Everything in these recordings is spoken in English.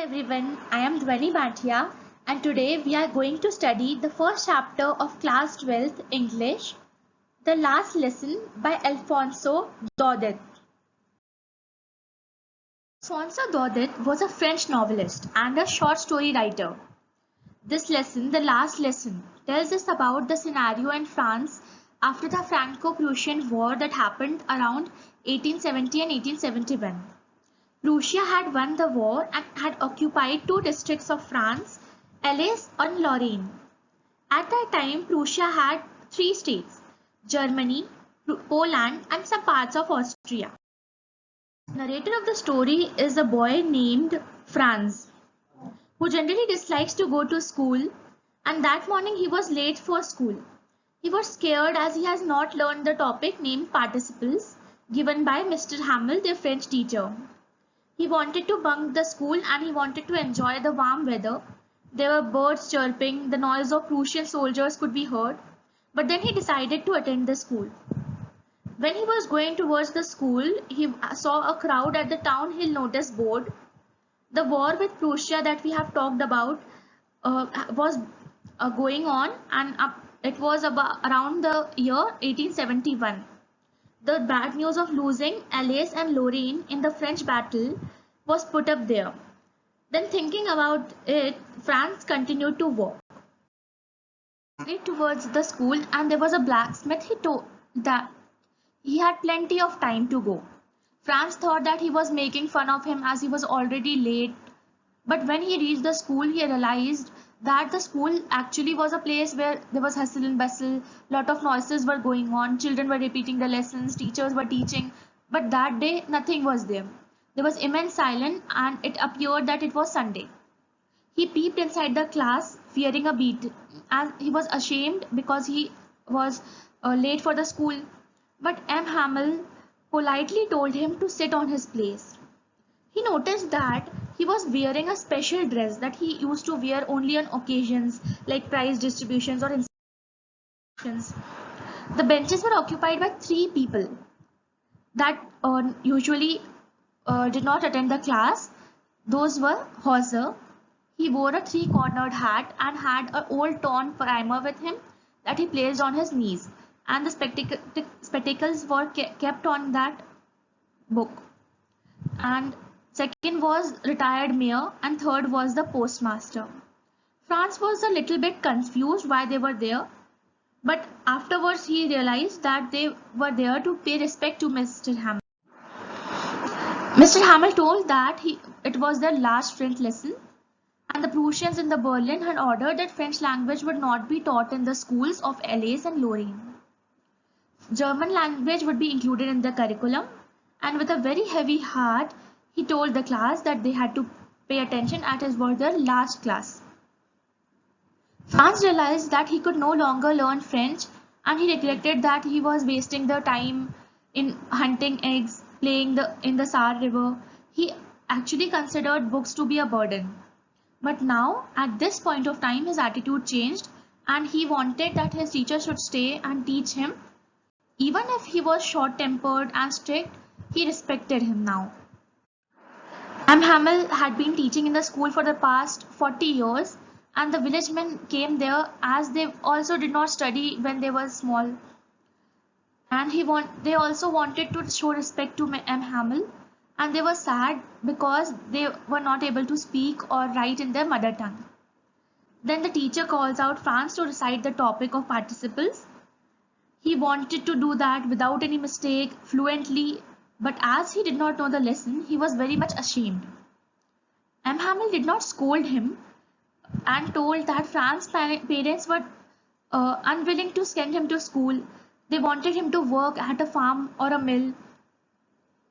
everyone, I am Dhwani Bhatia and today we are going to study the first chapter of class 12th English, the last lesson by Alfonso Daudet. Alfonso Daudet was a French novelist and a short story writer. This lesson, the last lesson, tells us about the scenario in France after the Franco-Prussian War that happened around 1870 and 1871. Prussia had won the war and had occupied two districts of France, Alsace and Lorraine. At that time, Prussia had three states, Germany, Poland and some parts of Austria. The narrator of the story is a boy named Franz, who generally dislikes to go to school, and that morning he was late for school. He was scared as he has not learned the topic named participles given by Mr. Hamel, their French teacher. He wanted to bunk the school and he wanted to enjoy the warm weather. There were birds chirping, the noise of Prussian soldiers could be heard, but then he decided to attend the school. When he was going towards the school, he saw a crowd at the town hill notice board. The war with Prussia that we have talked about was going on, and it was around the year 1871. The bad news of losing Alsace and Lorraine in the French battle was put up there. Then thinking about it, Franz continued to walk towards the school, and there was a blacksmith. He told that he had plenty of time to go. Franz thought that he was making fun of him as he was already late. But when he reached the school, he realized that the school actually was a place where there was hustle and bustle, lot of noises were going on, children were repeating the lessons, teachers were teaching, but that day nothing was there. There was immense silence and it appeared that it was Sunday. He peeped inside the class fearing a beat and he was ashamed because he was late for the school. But M. Hamel politely told him to sit on his place. He noticed that he was wearing a special dress that he used to wear only on occasions like prize distributions or institutions. The benches were occupied by three people that usually did not attend the class. Those were Hauser. He wore a three-cornered hat and had an old torn primer with him that he placed on his knees, and the spectacles were kept on that book. And second was retired mayor and third was the postmaster. Franz was a little bit confused why they were there, but afterwards he realized that they were there to pay respect to Mr. Hamel. Mr. Hamel told that it was their last French lesson and the Prussians in the Berlin had ordered that French language would not be taught in the schools of Alsace and Lorraine. German language would be included in the curriculum, and with a very heavy heart he told the class that they had to pay attention as it was their last class. Franz realized that he could no longer learn French and he regretted that he was wasting the time in hunting eggs, playing in the Saar river. He actually considered books to be a burden. But now, at this point of time, his attitude changed and he wanted that his teacher should stay and teach him. Even if he was short-tempered and strict, he respected him now. M. Hamel had been teaching in the school for the past 40 years and the village men came there as they also did not study when they were small. And they also wanted to show respect to M. Hamel, and they were sad because they were not able to speak or write in their mother tongue. Then the teacher calls out Franz to recite the topic of participles. He wanted to do that without any mistake, fluently, but as he did not know the lesson, he was very much ashamed. M. Hamel did not scold him and told that Franz's parents were unwilling to send him to school. They wanted him to work at a farm or a mill.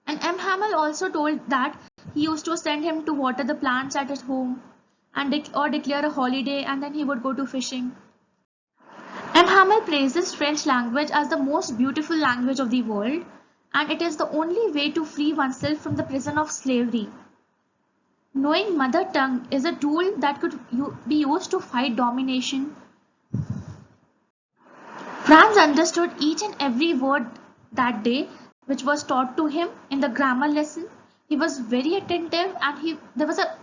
And M. Hamel also told that he used to send him to water the plants at his home or declare a holiday and then he would go to fishing. M. Hamel praises French language as the most beautiful language of the world and it is the only way to free oneself from the prison of slavery. Knowing mother tongue is a tool that could be used to fight domination. Franz understood each and every word that day which was taught to him in the grammar lesson. He was very attentive and there was a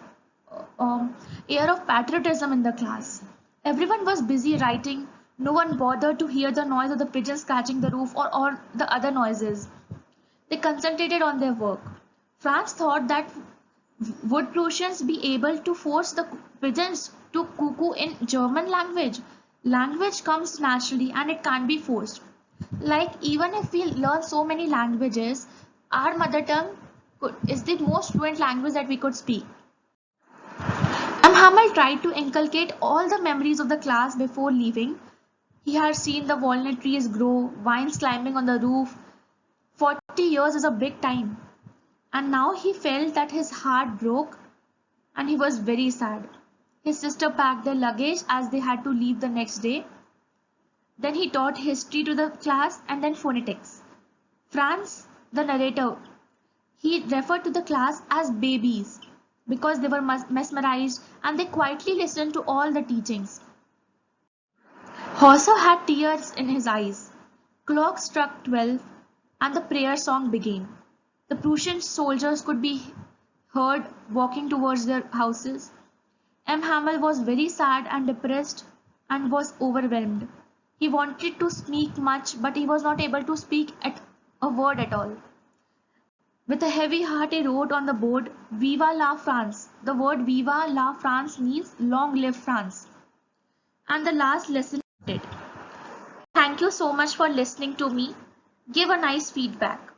air of patriotism in the class. Everyone was busy writing. No one bothered to hear the noise of the pigeons scratching the roof or the other noises. They concentrated on their work. Franz thought that would Prussians be able to force the pigeons to cuckoo in German language? Language comes naturally and it can't be forced. Like even if we learn so many languages, our mother tongue is the most fluent language that we could speak. Hamel tried to inculcate all the memories of the class before leaving. He had seen the walnut trees grow, vines climbing on the roof. 40 years is a big time. And now he felt that his heart broke and he was very sad. His sister packed their luggage as they had to leave the next day. Then he taught history to the class and then phonetics. Franz, the narrator, he referred to the class as babies because they were mesmerized and they quietly listened to all the teachings. Horser had tears in his eyes. Clock struck 12 and the prayer song began. The Prussian soldiers could be heard walking towards their houses. Hamel was very sad and depressed and was overwhelmed. He wanted to speak much, but he was not able to speak a word at all. With a heavy heart, he wrote on the board, Viva la France. The word Viva la France means long live France. And the last lesson did. Thank you so much for listening to me. Give a nice feedback.